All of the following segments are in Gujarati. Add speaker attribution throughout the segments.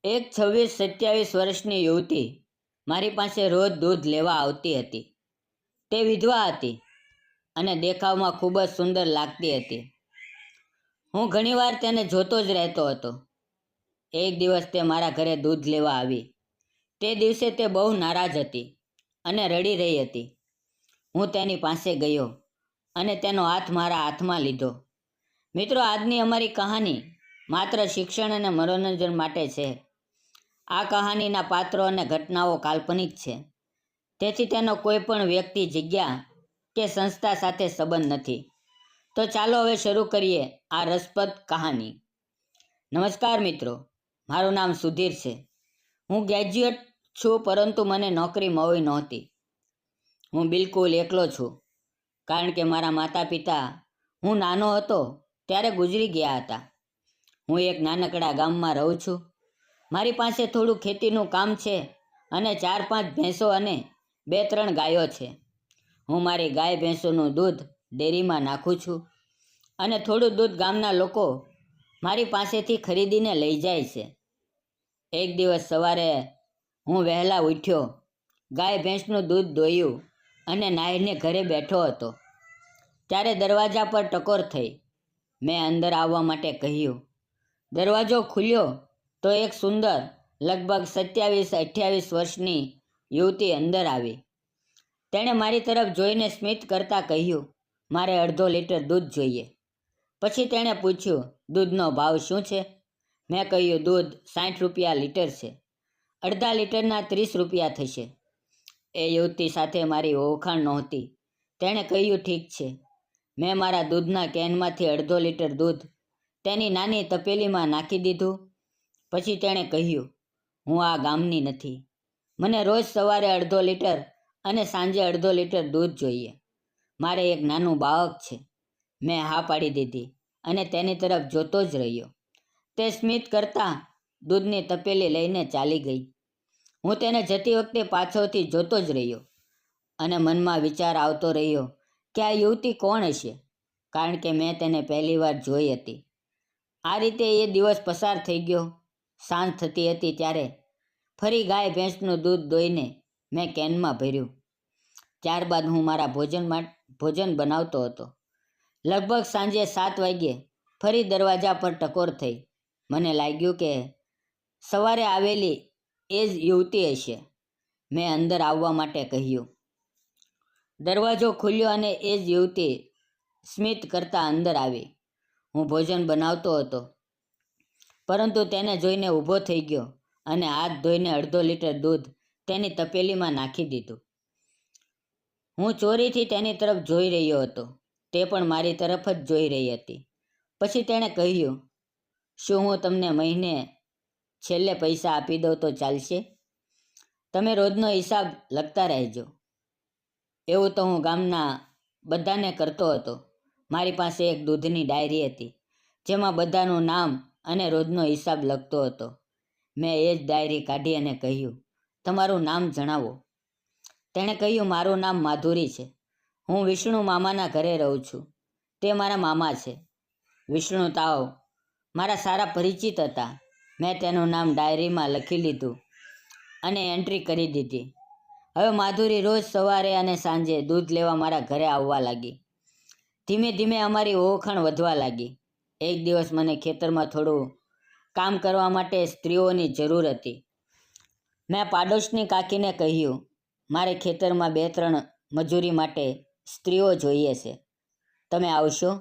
Speaker 1: એક 26-27 વર્ષની યુવતી મારી પાસે રોજ દૂધ લેવા આવતી હતી. તે વિધવા હતી અને દેખાવમાં ખૂબ જ સુંદર લાગતી હતી. હું ઘણીવાર તેને જોતો જ રહેતો હતો. એક દિવસ તે મારા ઘરે દૂધ લેવા આવી. તે દિવસે તે બહુ નારાજ હતી અને રડી રહી હતી. હું તેની પાસે ગયો અને તેનો હાથ મારા હાથમાં લીધો. મિત્રો, આજની અમારી કહાની માત્ર શિક્ષણ અને મનોરંજન માટે છે. આ કહાનીના પાત્રો અને ઘટનાઓ કાલ્પનિક છે, તેથી તેનો કોઈ પણ વ્યક્તિ, જગ્યા કે સંસ્થા સાથે સંબંધ નથી. તો ચાલો હવે શરૂ કરીએ આ રસપ્રદ કહાની. નમસ્કાર મિત્રો, મારું નામ સુધીર છે. હું ગ્રેજ્યુએટ છું, પરંતુ મને નોકરી મળી નહોતી. હું બિલકુલ એકલો છું, કારણ કે મારા માતા પિતા હું નાનો હતો ત્યારે ગુજરી ગયા હતા. હું એક નાનકડા ગામમાં રહું છું. મારી પાસે થોડું ખેતીનું કામ છે અને 4-5 ભેંસો અને 2-3 ગાયો છે. હું મારી ગાય ભેંસોનું દૂધ ડેરીમાં નાખું છું અને થોડું દૂધ ગામના લોકો મારી પાસેથી ખરીદીને લઈ જાય છે. એક દિવસ સવારે હું વહેલા ઉઠ્યો, ગાય ભેંસનું દૂધ દોયું અને નાહીને ઘરે બેઠો હતો. ત્યારે દરવાજા પર ટકોર થઈ. મેં અંદર આવવા માટે કહ્યું. દરવાજો ખુલ્યો તો એક સુંદર, લગભગ 27-28 વર્ષની યુવતી અંદર આવી. તેણે મારી તરફ જોઈને સ્મિત કરતાં કહ્યું, મારે અડધો લીટર દૂધ જોઈએ. પછી તેણે પૂછ્યું, દૂધનો ભાવ શું છે? મેં કહ્યું, દૂધ 60 રૂપિયા લીટર છે. અડધા લીટરના 30 રૂપિયા થશે. એ યુવતી સાથે મારી ઓળખાણ નહોતી. તેણે કહ્યું, ઠીક છે. મેં મારા દૂધના કેનમાંથી અડધો લીટર દૂધ તેની નાની તપેલીમાં નાખી દીધું. પછી તેણે કહ્યું, હું આ ગામની નથી. મને રોજ સવારે અડધો લીટર અને સાંજે અડધો લીટર દૂધ જોઈએ. મારે એક નાનું બાળક છે. મેં હા પાડી દીધી અને તેની તરફ જોતો જ રહ્યો. તે સ્મિત કરતાં દૂધની તપેલી લઈને ચાલી ગઈ. હું તેને જતી વખતે પાછળથી જોતો જ રહ્યો અને મનમાં વિચાર આવતો રહ્યો કે આ યુવતી કોણ હશે, કારણ કે મેં તેને પહેલીવાર જોઈ હતી. આ રીતે એ દિવસ પસાર થઈ ગયો. સાંજ થતી હતી ત્યારે ફરી ગાય ભેંસનું દૂધ દોઈને મેં કેનમાં ભર્યું. ત્યારબાદ હું મારા ભોજન બનાવતો હતો. લગભગ સાંજે 7 વાગ્યે ફરી દરવાજા પર ટકોર થઈ. મને લાગ્યું કે સવારે આવેલી એ જ યુવતી હશે. મેં અંદર આવવા માટે કહ્યું. દરવાજો ખુલ્યો અને એ જ યુવતી સ્મિત કરતાં અંદર આવી. હું ભોજન બનાવતો હતો, પરંતુ તેને જોઈને ઊભો થઈ ગયો અને હાથ ધોઈને અડધો લીટર દૂધ તેની તપેલીમાં નાખી દીધું. હું ચોરીથી તેની તરફ જોઈ રહ્યો હતો. તે પણ મારી તરફ જ જોઈ રહી હતી. પછી તેણે કહ્યું, શું હું તમને મહિને છેલ્લે પૈસા આપી દઉં તો ચાલશે? તમે રોજનો હિસાબ લખતા રહેજો. એવું તો હું ગામના બધાને કરતો હતો. મારી પાસે એક દૂધની ડાયરી હતી, જેમાં બધાનું નામ અને રોજનો હિસાબ લખતો હતો. મેં એ જ ડાયરી કાઢી અને કહ્યું, તમારું નામ જણાવો. તેણે કહ્યું, મારું નામ માધુરી છે. હું વિષ્ણુ મામાના ઘરે રહું છું. તે મારા મામા છે. વિષ્ણુ તાવ મારા સારા પરિચિત હતા. મેં તેનું નામ ડાયરીમાં લખી લીધું અને એન્ટ્રી કરી દીધી. હવે માધુરી રોજ સવારે અને સાંજે દૂધ લેવા મારા ઘરે આવવા લાગી. ધીમે ધીમે અમારી ઓળખાણ વધવા લાગી. એક દિવસ મને ખેતરમાં થોડું કામ કરવા માટે સ્ત્રીઓની જરૂર હતી. મેં પાડોશની કાકીને કહ્યું, મારે ખેતરમાં 2-3 મજૂરી માટે સ્ત્રીઓ જોઈએ છે. તમે આવશો?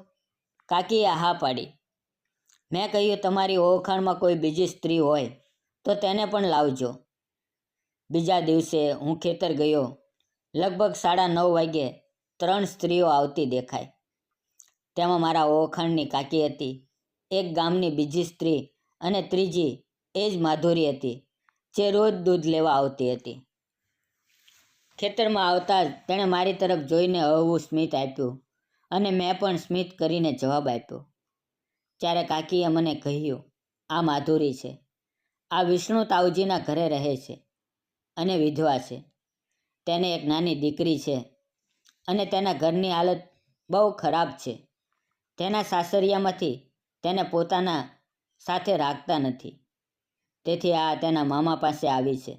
Speaker 1: કાકીએ હા પાડી. મેં કહ્યું, તમારી ઓળખાણમાં કોઈ બીજી સ્ત્રી હોય તો તેને પણ લાવજો. બીજા દિવસે હું ખેતર ગયો. લગભગ 9:30 વાગ્યે 3 સ્ત્રીઓ આવતી દેખાઈ. તેમાં મારા ઓળખાણની કાકી હતી, એક ગામની બીજી સ્ત્રી અને ત્રીજી એ જ માધુરી હતી, જે રોજ દૂધ લેવા આવતી હતી. ખેતરમાં આવતા જ તેણે મારી તરફ જોઈને હળવું સ્મિત આપ્યું અને મેં પણ સ્મિત કરીને જવાબ આપ્યો. ત્યારે કાકીએ મને કહ્યું, આ માધુરી છે. આ વિષ્ણુ તાવજીના ઘરે રહે છે અને વિધવા છે. તેને એક નાની દીકરી છે અને તેના ઘરની હાલત બહુ ખરાબ છે. તેના સાસરિયામાંથી તેને પોતાના સાથે રાખતા નથી. તેથી આ તેના મામા પાસે આવી છે.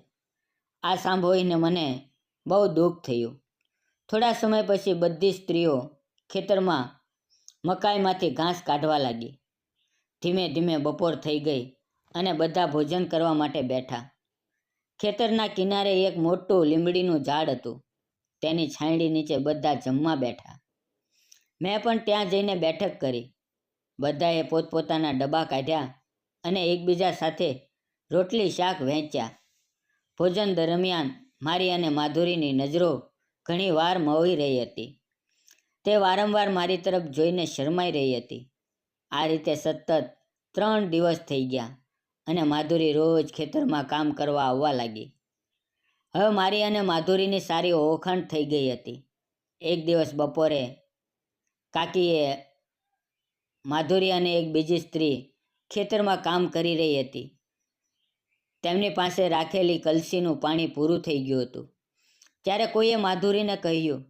Speaker 1: આ સાંભળીને મને બહુ દુઃખ થયું. થોડા સમય પછી બધી સ્ત્રીઓ ખેતરમાં મકાઈમાંથી ઘાસ કાઢવા લાગી. ધીમે ધીમે બપોર થઈ ગઈ અને બધા ભોજન કરવા માટે બેઠા. ખેતરના કિનારે એક મોટું લીમડીનું ઝાડ હતું. તેની છાંયડી નીચે બધા જમવા બેઠા. મેં પણ ત્યાં જઈને બેઠક કરી. બધાએ પોતપોતાના ડબ્બા કાઢ્યા અને એકબીજા સાથે રોટલી શાક વહેંચ્યા. ભોજન દરમિયાન મારી અને માધુરીની નજરો ઘણી વાર મળી રહી હતી. તે વારંવાર મારી તરફ જોઈને શરમાઈ રહી હતી. આ રીતે સતત 3 દિવસ થઈ ગયા અને માધુરી રોજ ખેતરમાં કામ કરવા આવવા લાગી. હવે મારી અને માધુરીની સારી ઓળખાણ થઈ ગઈ હતી. એક દિવસ બપોરે કાકીએ માધુરી અને એક બીજી સ્ત્રી ખેતરમાં કામ કરી રહી હતી. તેમની પાસે રાખેલી કલસીનું પાણી પૂરું થઈ ગયું હતું. ત્યારે કોઈએ માધુરીને કહ્યું,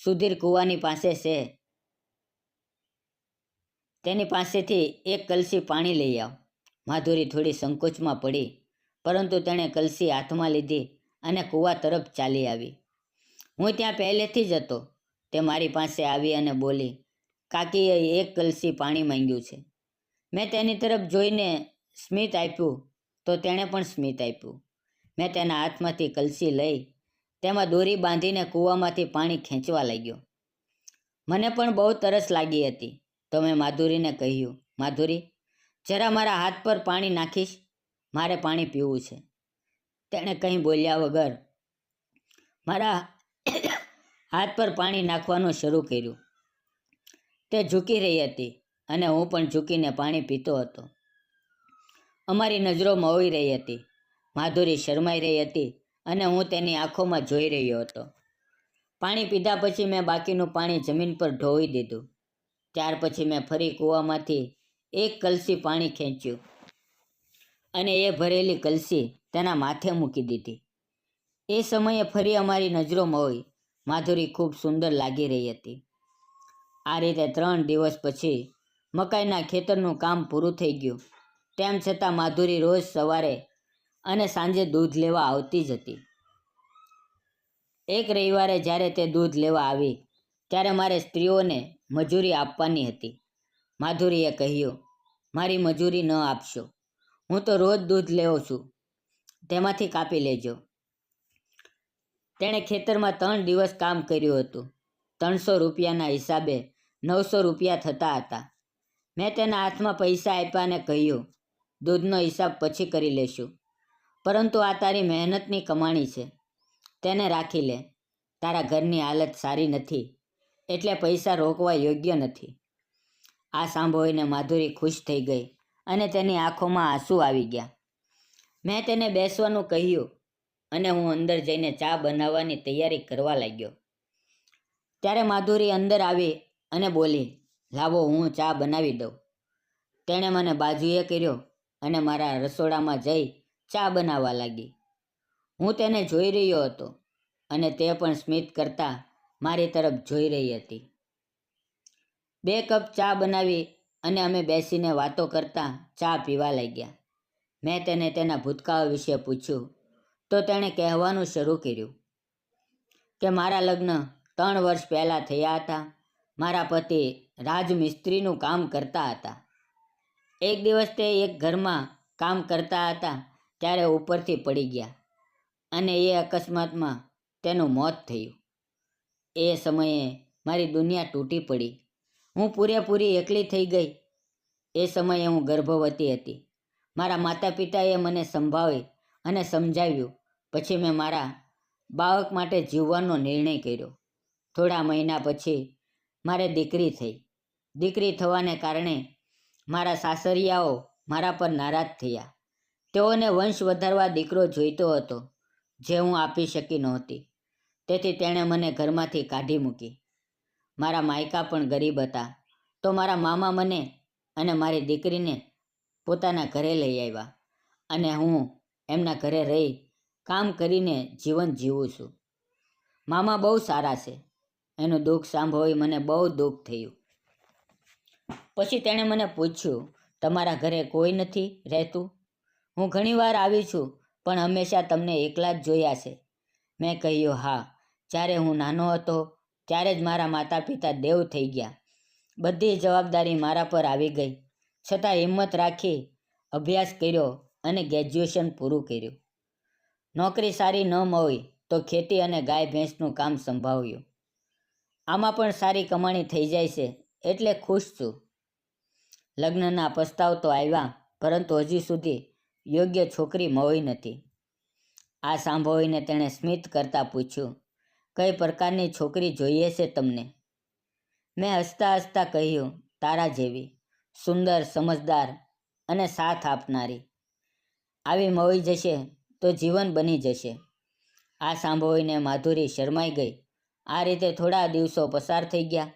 Speaker 1: સુધીર કૂવાની પાસે છે, તેની પાસેથી એક કલસી પાણી લઈ આવ. માધુરી થોડી સંકોચમાં પડી, પરંતુ તેણે કલસી હાથમાં લીધી અને કૂવા તરફ ચાલી આવી. હું ત્યાં પહેલેથી જ હતો. તે મારી પાસે આવી અને બોલી, કાકીએ એક કલસી પાણી માંગ્યું છે. મેં તેની તરફ જોઈને સ્મિત આપ્યું તો તેણે પણ સ્મિત આપ્યું. મેં તેના હાથમાંથી કલસી લઈ તેમાં દોરી બાંધીને કૂવામાંથી પાણી ખેંચવા લાગ્યો. મને પણ બહુ તરસ લાગી હતી, તો મેં માધુરીને કહ્યું, માધુરી, જરા મારા હાથ પર પાણી નાખીશ, મારે પાણી પીવું છે. તેણે કંઈ બોલ્યા વગર મારા હાથ પર પાણી નાખવાનું શરૂ કર્યું. તે ઝૂકી રહી હતી અને હું પણ ઝૂકીને પાણી પીતો હતો. અમારી નજરો મળી રહી હતી. માધુરી શરમાઈ રહી હતી અને હું તેની આંખોમાં જોઈ રહ્યો હતો. પાણી પીધા પછી મેં બાકીનું પાણી જમીન પર ઢોળી દીધું. ત્યાર પછી મેં ફરી કૂવામાંથી એક કલસી પાણી ખેંચ્યું અને એ ભરેલી કલસી તેના માથે મૂકી દીધી. એ સમયે ફરી અમારી નજરો મળી. માધુરી ખૂબ સુંદર લાગી રહી હતી. આ રીતે 3 દિવસ પછી મકાઈના ખેતરનું કામ પૂરું થઈ ગયું. તેમ છતાં માધુરી રોજ સવારે અને સાંજે દૂધ લેવા આવતી જ હતી. એક રવિવારે જ્યારે તે દૂધ લેવા આવી ત્યારે મારે સ્ત્રીઓને મજૂરી આપવાની હતી. માધુરીએ કહ્યું, મારી મજૂરી ન આપશો, હું તો રોજ દૂધ લેવો છું, તેમાંથી કાપી લેજો. તેણે ખેતરમાં 3 દિવસ કામ કર્યું હતું. 300 રૂપિયાના હિસાબે 900 રૂપિયા થતા હતા. મેં તેના હાથમાં પૈસા આપ્યા અને કહ્યું, દૂધનો હિસાબ પછી કરી લેશું, પરંતુ આ તારી મહેનતની કમાણી છે, તેને રાખી લે. તારા ઘરની હાલત સારી નથી, એટલે પૈસા રોકવા યોગ્ય નથી. આ સાંભળીને માધુરી ખુશ થઈ ગઈ અને તેની આંખોમાં આંસુ આવી ગયા. મેં તેને બેસવાનું કહ્યું અને હું અંદર જઈને ચા બનાવવાની તૈયારી કરવા લાગ્યો. ત્યારે માધુરી અંદર આવી અને બોલી, લાવો હું ચા બનાવી દઉં. તેણે મને બાજુએ કર્યો અને મારા રસોડામાં જઈ ચા બનાવવા લાગી. હું તેને જોઈ રહ્યો હતો અને તે પણ સ્મિત કરતા મારી તરફ જોઈ રહી હતી. 2 કપ ચા બનાવી અને અમે બેસીને વાતો કરતા ચા પીવા લાગ્યા. મેં તેને તેના ભૂતકાળ વિશે પૂછ્યું તો તેણે કહેવાનું શરૂ કર્યું કે મારા લગ્ન 3 વર્ષ પહેલાં થયા હતા. મારા પતિ રાજમિસ્ત્રીનું કામ કરતા હતા. એક દિવસ તે એક ઘરમાં કામ કરતા હતા ત્યારે ઉપરથી પડી ગયા અને એ અકસ્માતમાં તેનું મોત થયું. એ સમયે મારી દુનિયા તૂટી પડી. હું પૂરેપૂરી એકલી થઈ ગઈ. એ સમયે હું ગર્ભવતી હતી. મારા માતા પિતાએ મને સંભાળી અને સમજાવ્યું. પછી મેં મારા બાળક માટે જીવવાનો નિર્ણય કર્યો. થોડા મહિના પછી મારે દીકરી થઈ. દીકરી થવાને કારણે મારા સાસરિયાઓ મારા પર નારાજ થયા. તેઓને વંશ વધારવા દીકરો જોઈતો હતો, જે હું આપી શકી નહોતી. તેથી તેણે મને ઘરમાંથી કાઢી મૂકી. મારા માયકા પણ ગરીબ હતા, તો મારા મામા મને અને મારી દીકરીને પોતાના ઘરે લઈ આવ્યા અને હું એમના ઘરે રહી કામ કરીને જીવન જીવું છું. મામા બહુ સારા છે. એનું દુઃખ સાંભળી મને બહુ દુઃખ થયું. પછી તેણે મને પૂછ્યું, તમારા ઘરે કોઈ નથી રહેતું? હું ઘણીવાર આવી છું, પણ હંમેશા તમને એકલા જ જોયા છે. મેં કહ્યું, હા, જ્યારે હું નાનો હતો ત્યારે જ મારા માતા પિતા દેવ થઈ ગયા. બધી જવાબદારી મારા પર આવી ગઈ. છતાં હિંમત રાખી અભ્યાસ કર્યો અને ગ્રેજ્યુએશન પૂરું કર્યું. નોકરી સારી ન મળી તો ખેતી અને ગાય ભેંસનું કામ સંભાળ્યું. આમાં પણ સારી કમાણી થઈ જાય છે, એટલે ખુશ છું. લગ્નના પ્રસ્તાવ તો આવ્યા, પરંતુ હજી સુધી યોગ્ય છોકરી મળી નથી. આ સાંભળીને તેણે સ્મિત કરતાં પૂછ્યું, કઈ પ્રકારની છોકરી જોઈએ છે તમને? મેં હસતા હસતા કહ્યું, તારા જેવી, સુંદર, સમજદાર અને સાથ આપનારી. આવી મળી જશે તો જીવન બની જશે. આ સાંભળીને માધુરી શરમાઈ ગઈ. આ રીતે થોડા દિવસો પસાર થઈ ગયા.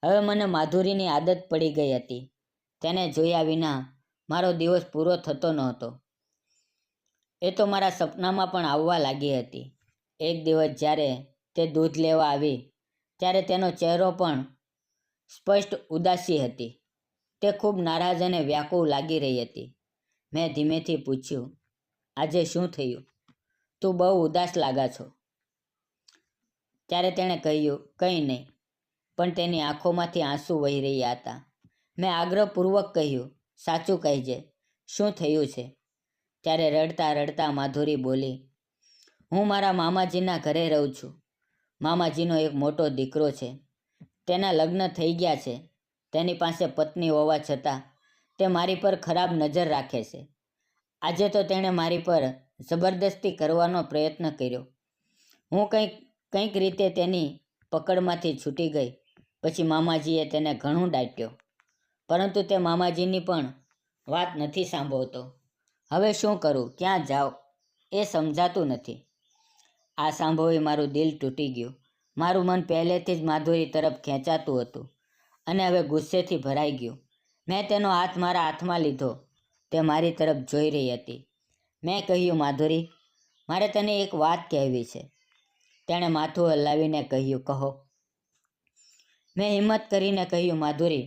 Speaker 1: હવે મને માધુરીની આદત પડી ગઈ હતી. તેને જોયા વિના મારો દિવસ પૂરો થતો નહોતો. એ તો મારા સપનામાં પણ આવવા લાગી હતી. એક દિવસ જ્યારે તે દૂધ લેવા આવી ત્યારે તેનો ચહેરો પણ સ્પષ્ટ ઉદાસી હતી. તે ખૂબ નારાજ અને વ્યાકુળ લાગી રહી હતી. મેં ધીમેથી પૂછ્યું, આજે શું થયું? તું બહુ ઉદાસ લાગા છો. ત્યારે તેણે કહ્યું, કંઈ નહીં, પણ તેની આંખોમાંથી આંસુ વહી રહ્યા હતા. મેં આગ્રહપૂર્વક કહ્યું, સાચું કહેજે, શું થયું છે? ત્યારે રડતા રડતા માધુરી બોલી, હું મારા મામાજીના ઘરે રહું છું. મામાજીનો એક મોટો દીકરો છે. તેના લગ્ન થઈ ગયા છે. તેની પાસે પત્ની હોવા છતાં તે મારી પર ખરાબ નજર રાખે છે. આજે તો તેણે મારી પર જબરદસ્તી કરવાનો પ્રયત્ન કર્યો. હું કંઈક રીતે તેની પકડમાંથી છૂટી ગઈ. પછી મામાજીએ તેને ઘણું દાટ્યો, પરંતુ તે મામાજીની પણ વાત નથી સાંભળતો. હવે શું કરું, ક્યાં જાઉં, એ સમજાતું નથી. આ સાંભળી મારું દિલ તૂટી ગયું. મારું મન પહેલેથી જ માધુરી તરફ ખેંચાતું હતું અને હવે ગુસ્સેથી ભરાઈ ગયું. મેં તેનો હાથ મારા હાથમાં લીધો. તે મારી તરફ જોઈ રહી હતી. મેં કહ્યું, માધુરી, મારે તને એક વાત કહેવી છે. તેણે માથું હલાવીને કહ્યું, કહો. મેં હિંમત કરીને કહ્યું, માધુરી,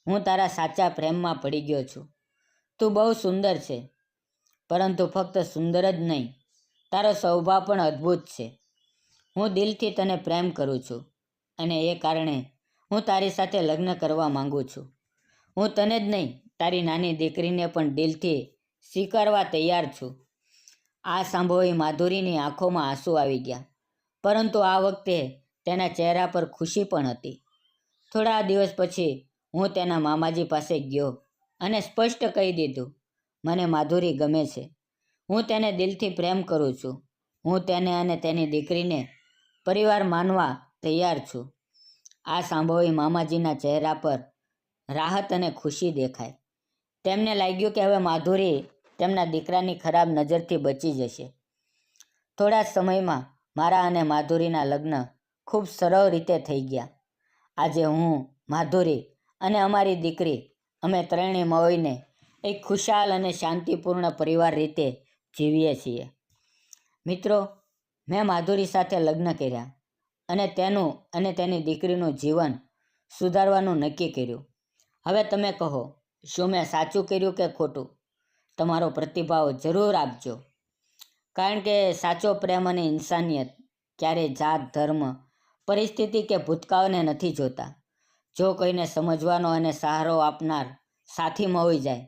Speaker 1: હું તારા સાચા પ્રેમમાં પડી ગયો છું. તું બહુ સુંદર છે, પરંતુ ફક્ત સુંદર જ નહીં, તારો સ્વભાવ પણ અદ્ભુત છે. હું દિલથી તને પ્રેમ કરું છું અને એ કારણે હું તારી સાથે લગ્ન કરવા માંગુ છું. હું તને જ નહીં, તારી નાની દીકરીને પણ દિલથી સ્વીકારવા તૈયાર છું. આ સાંભળી માધુરીની આંખોમાં આંસુ આવી ગયા, પરંતુ આ વખતે તેના ચહેરા પર ખુશી પણ હતી. થોડા દિવસ પછી હું તેના મામાજી પાસે ગયો અને સ્પષ્ટ કહી દીધું, મને માધુરી ગમે છે. હું તેને દિલથી પ્રેમ કરું છું. હું તેને અને તેની દીકરીને પરિવાર માનવા તૈયાર છું. આ સાંભળી મામાજીના ચહેરા પર રાહત અને ખુશી દેખાઈ. તેમને લાગ્યું કે હવે માધુરી તેમના દીકરાની ખરાબ નજરથી બચી જશે. થોડા જ સમયમાં મારા અને માધુરીના લગ્ન ખૂબ સરળ રીતે થઈ ગયા. આજે હું, માધુરી અને અમારી દીકરી, અમે ત્રણેય મળીને એક ખુશાલ અને શાંતિપૂર્ણ પરિવાર રીતે જીવીએ છીએ. મિત્રો, મેં માધુરી સાથે લગ્ન કર્યા અને તેનું અને તેની દીકરીનું જીવન સુધારવાનું નક્કી કર્યું. હવે તમે કહો, શું મેં સાચું કર્યું કે ખોટું? તમારો પ્રતિભાવ જરૂર આપજો, કારણ કે સાચો પ્રેમ અને ઇન્સાનિયત ક્યારેય જાત, ધર્મ, પરિસ્થિતિ કે ભૂતકાળને નથી જોતા. જો કોઈને સમજવાનો અને સહારો આપનાર સાથી મળી જાય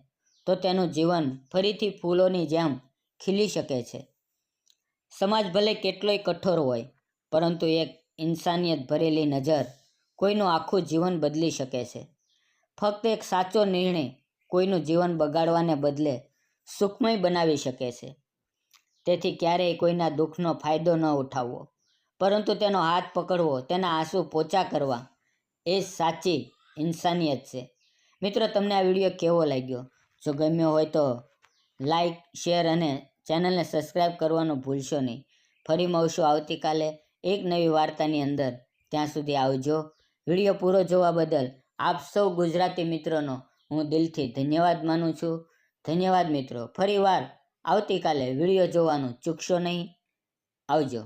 Speaker 1: તો તેનું જીવન ફરીથી ફૂલોની જેમ ખીલી શકે છે. સમાજ ભલે કેટલોય કઠોર હોય, પરંતુ એક ઇન્સાનિયત ભરેલી નજર કોઈનું આખું જીવન બદલી શકે છે. ફક્ત એક સાચો નિર્ણય કોઈનું જીવન બગાડવાને બદલે સુખમય બનાવી શકે છે. તેથી ક્યારેય કોઈના દુઃખનો ફાયદો ન ઉઠાવવો, પરંતુ તેનો હાથ પકડવો, તેના આંસુ પોચા કરવા, એ સાચી ઇન્સાનિયત છે. મિત્રો, તમને આ વિડીયો કેવો લાગ્યો? જો ગમ્યો હોય તો લાઈક, શેર અને ચેનલને સબસ્ક્રાઈબ કરવાનું ભૂલશો નહીં. ફરી મળશું આવતીકાલે એક નવી વાર્તાની અંદર. ત્યાં સુધી આવજો. વિડીયો પૂરો જોવા બદલ આપ સૌ ગુજરાતી મિત્રોનો હું દિલથી ધન્યવાદ માનું છું. ધન્યવાદ મિત્રો. ફરી વાર આવતીકાલે વિડીયો જોવાનું ચૂકશો નહીં. આવજો.